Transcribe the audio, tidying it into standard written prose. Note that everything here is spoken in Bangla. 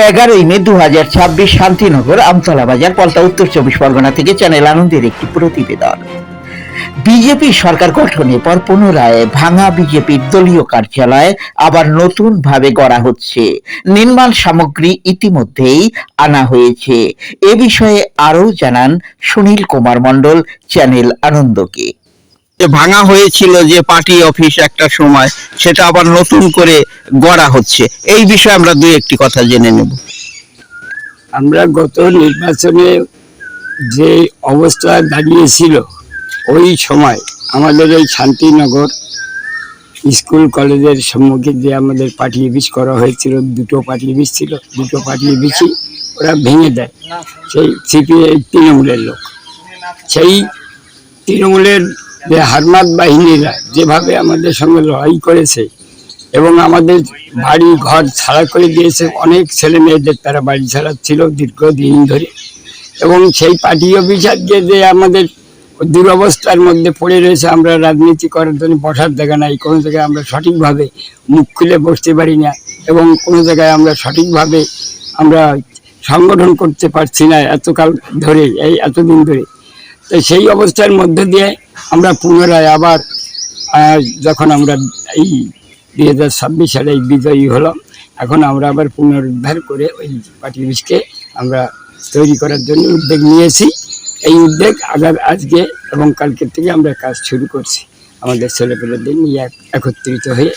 11ই মে 2026 শান্তিনগর আমতলা বাজার পলতা উত্তর 24 পরগনা থেকে চ্যানেল আনন্দের একটি প্রতিবেদন। বিজেপি সরকার গঠনের পর পুনরায় ভাঙা বিজেপির দলীয় কার্যালয় আবার নতুন ভাবে গড়া হচ্ছে। নির্মাণ সামগ্রী ইতিমধ্যেই আনা হয়েছে। এ বিষয়ে আরও জানান সুনীল কুমার মণ্ডল চ্যানেল আনন্দকে। ভাঙা হয়েছিল যে পার্টি অফিস একটা সময়, সেটা আবার নতুন করে গড়া হচ্ছে, এই বিষয়ে আমরা দুই একটি কথা জেনে নেব। আমরা গত নির্বাচনে যে অবস্থা দাঁড়িয়েছিল ওই সময় আমাদের এই শান্তিনগর স্কুল কলেজের সম্মুখে যে আমাদের পার্টি অফিস করা হয়েছিল, দুটো পার্টি অফিস ছিল, দুটো পার্টি অফিসই ওরা ভেঙে দেয়। সেই সিপিআই তৃণমূলের লোক, সেই তৃণমূলের যে হারমাত বাহিনীরা যেভাবে আমাদের সঙ্গে লড়াই করেছে এবং আমাদের বাড়ি ঘর ছাড়া করে দিয়েছে, অনেক ছেলে মেয়েদের তারা বাড়ি ছাড়া ছিল দীর্ঘদিন ধরে। এবং সেই পার্টি অফিস আজকে যে আমাদের দুরবস্থার মধ্যে পড়ে রয়েছে, আমরা রাজনীতি করার জন্য বসার জায়গা নাই, কোনো জায়গায় আমরা সঠিকভাবে মুখ খুলে বসতে পারি না এবং কোনো জায়গায় আমরা সঠিকভাবে আমরা সংগঠন করতে পারছি না এতকাল ধরে, এই এতদিন ধরে। তো সেই অবস্থার মধ্যে দিয়ে আমরা পুনরায় আবার যখন আমরা এই 2026 সালে বিজয়ী হলাম, এখন আমরা আবার পুনরুদ্ধার করে ওই পার্টি অফিসকে আমরা তৈরি করার জন্য উদ্যোগ নিয়েছি। এই উদ্যোগ আজকে এবং কালকের থেকে আমরা কাজ শুরু করছি। আমাদের ছেলেপেলেদের নিয়ে একত্রিত হয়ে